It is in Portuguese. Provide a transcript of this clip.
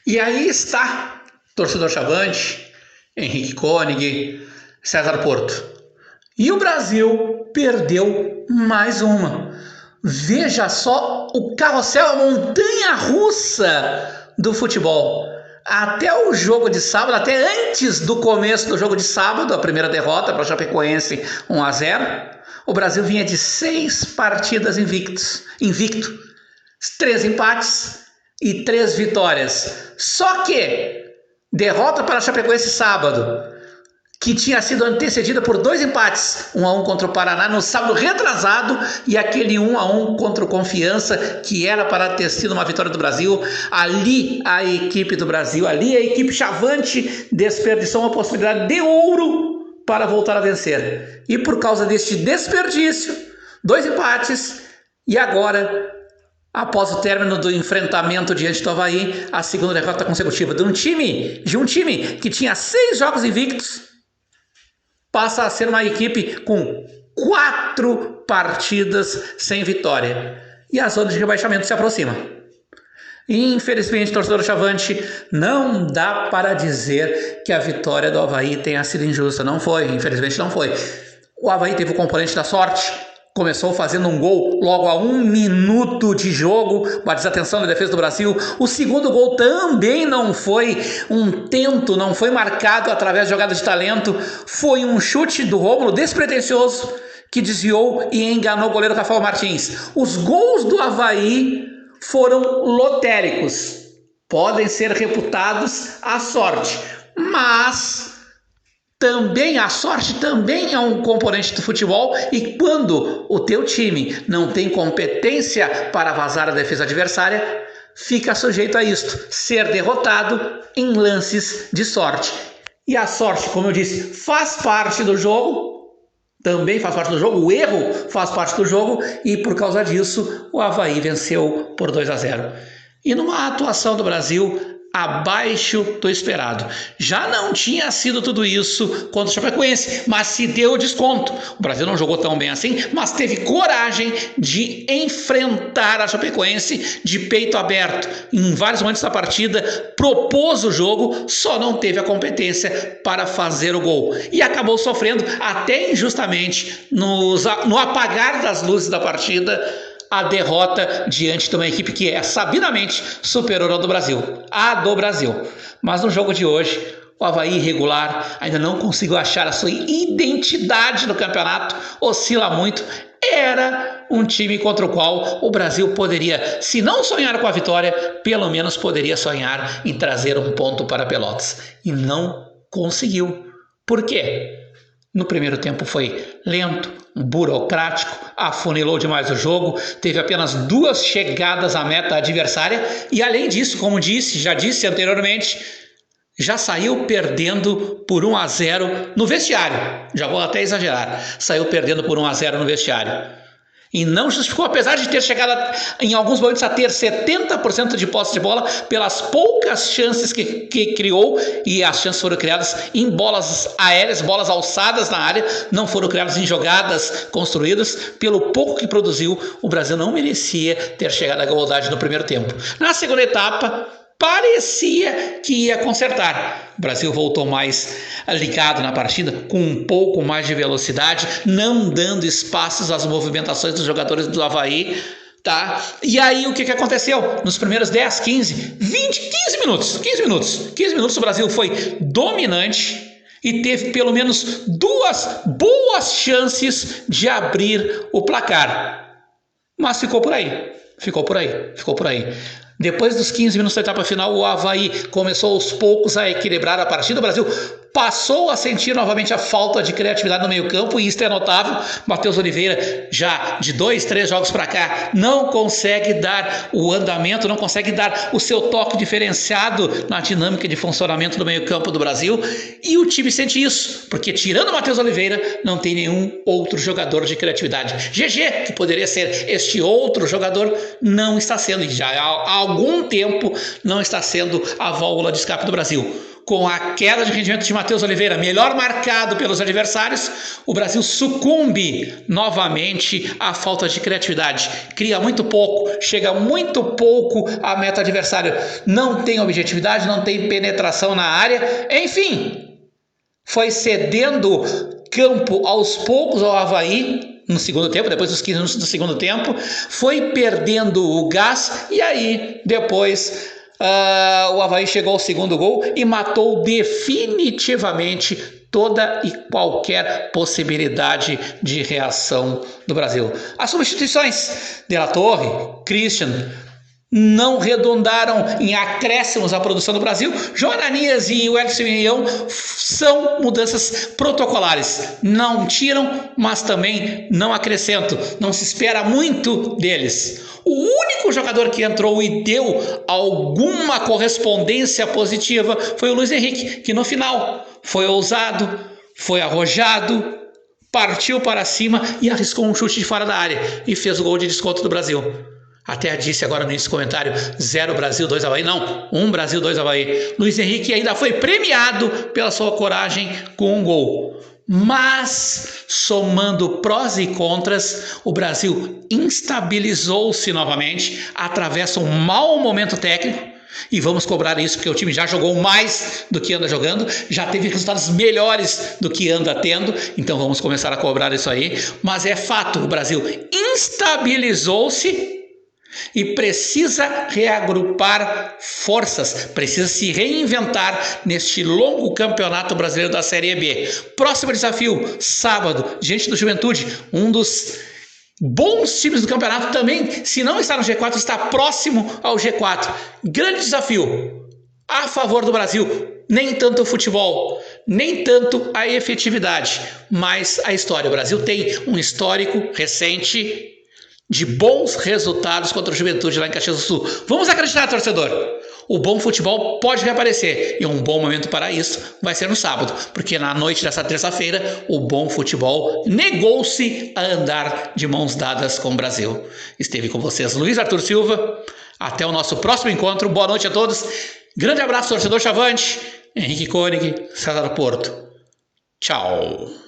E aí está, torcedor Chavante, Henrique Koenig, César Porto. E o Brasil perdeu mais uma. Veja só o carrossel, a montanha-russa do futebol. Até o jogo de sábado, até antes do começo do jogo de sábado, a primeira derrota para o Chapecoense 1-0, o Brasil vinha de 6 partidas invicto, 3 empates e 3 vitórias. Só que derrota para a Chapecoense sábado, que tinha sido antecedida por 2 empates, 1-1 contra o Paraná no sábado retrasado e aquele 1-1 contra o Confiança, que era para ter sido uma vitória do Brasil. Ali a equipe do Brasil, ali a equipe Chavante desperdiçou uma possibilidade de ouro para voltar a vencer. E por causa deste desperdício, 2 empates e agora, após o término do enfrentamento diante do Avaí, a segunda derrota consecutiva de um time que tinha 6 jogos invictos, passa a ser uma equipe com 4 partidas sem vitória. E a zona de rebaixamento se aproxima. Infelizmente, torcedor Chavante, não dá para dizer que a vitória do Avaí tenha sido injusta. Não foi, infelizmente não foi. O Avaí teve o componente da sorte. Começou fazendo um gol logo a 1 minuto de jogo, uma desatenção da defesa do Brasil. O segundo gol também não foi um tento, não foi marcado através de jogada de talento. Foi um chute do Rômulo despretensioso que desviou e enganou o goleiro Rafael Martins. Os gols do Avaí foram lotéricos. Podem ser reputados à sorte, mas também a sorte também é um componente do futebol, e quando o teu time não tem competência para vazar a defesa adversária, fica sujeito a isto, ser derrotado em lances de sorte. E a sorte, como eu disse, faz parte do jogo, também faz parte do jogo, o erro faz parte do jogo, e por causa disso o Avaí venceu por 2-0. E numa atuação do Brasil abaixo do esperado. Já não tinha sido tudo isso contra o Chapecoense, mas se deu desconto. O Brasil não jogou tão bem assim, mas teve coragem de enfrentar a Chapecoense de peito aberto. Em vários momentos da partida, propôs o jogo, só não teve a competência para fazer o gol. E acabou sofrendo, até injustamente, no apagar das luzes da partida, a derrota diante de uma equipe que é sabidamente superior ao do Brasil, a do Brasil. Mas no jogo de hoje, o Avaí irregular ainda não conseguiu achar a sua identidade no campeonato, oscila muito. Era um time contra o qual o Brasil poderia, se não sonhar com a vitória, pelo menos poderia sonhar em trazer um ponto para Pelotas. E não conseguiu. Por quê? No primeiro tempo foi lento, burocrático, afunilou demais o jogo, teve apenas 2 chegadas à meta adversária e, além disso, como já disse anteriormente, já saiu perdendo por 1-0 no vestiário. Já vou até exagerar, saiu perdendo por 1-0 no vestiário. E não justificou, apesar de ter chegado em alguns momentos a ter 70% de posse de bola, pelas poucas chances que criou, e as chances foram criadas em bolas aéreas, bolas alçadas na área, não foram criadas em jogadas construídas. Pelo pouco que produziu, o Brasil não merecia ter chegado à igualdade no primeiro tempo. Na segunda etapa, parecia que ia consertar. O Brasil voltou mais ligado na partida, com um pouco mais de velocidade, não dando espaços às movimentações dos jogadores do Avaí, tá? E aí o que aconteceu? Nos primeiros 10, 15, 20, 15 minutos o Brasil foi dominante e teve pelo menos 2 boas chances de abrir o placar. Mas ficou por aí. Depois dos 15 minutos da etapa final, o Avaí começou aos poucos a equilibrar a partida. O Brasil passou a sentir novamente a falta de criatividade no meio-campo, e isso é notável. Matheus Oliveira, já de 2, 3 jogos para cá, não consegue dar o andamento, não consegue dar o seu toque diferenciado na dinâmica de funcionamento do meio-campo do Brasil. E o time sente isso, porque tirando o Matheus Oliveira, não tem nenhum outro jogador de criatividade. GG, que poderia ser este outro jogador, não está sendo, e já há algum tempo não está sendo a válvula de escape do Brasil. com a queda de rendimento de Matheus Oliveira, melhor marcado pelos adversários, o Brasil sucumbe novamente à falta de criatividade. Cria muito pouco, chega muito pouco à meta adversária. Não tem objetividade, não tem penetração na área. Enfim, foi cedendo campo aos poucos ao Avaí no segundo tempo, depois dos 15 minutos do segundo tempo. Foi perdendo o gás e aí depois... o Avaí chegou ao segundo gol e matou definitivamente toda e qualquer possibilidade de reação do Brasil. As substituições de La Torre, Christian, não redundaram em acréscimos à produção do Brasil. João Ananias e o Wellington Simeão são mudanças protocolares. Não tiram, mas também não acrescentam. Não se espera muito deles. O único jogador que entrou e deu alguma correspondência positiva foi o Luiz Henrique, que no final foi ousado, foi arrojado, partiu para cima e arriscou um chute de fora da área e fez o gol de desconto do Brasil. Até disse agora nesse comentário, 0 Brasil, 2 Avaí. Não, 1 Brasil, 2 Avaí. Luiz Henrique ainda foi premiado pela sua coragem com um gol. Mas, somando prós e contras, o Brasil instabilizou-se novamente, atravessa um mau momento técnico, e vamos cobrar isso porque o time já jogou mais do que anda jogando, já teve resultados melhores do que anda tendo, então vamos começar a cobrar isso aí. Mas é fato, o Brasil instabilizou-se e precisa reagrupar forças, precisa se reinventar neste longo campeonato brasileiro da Série B. Próximo desafio, sábado, diante do Juventude, um dos bons times do campeonato também, se não está no G4, está próximo ao G4. Grande desafio a favor do Brasil. Nem tanto o futebol, nem tanto a efetividade, mas a história. O Brasil tem um histórico recente de bons resultados contra o Juventude lá em Caxias do Sul. Vamos acreditar, torcedor. O bom futebol pode reaparecer e um bom momento para isso vai ser no sábado, porque na noite dessa terça-feira o bom futebol negou-se a andar de mãos dadas com o Brasil. Esteve com vocês Luiz Arthur Silva. Até o nosso próximo encontro. Boa noite a todos. Grande abraço, torcedor Chavante. Henrique Koenig, César Porto. Tchau.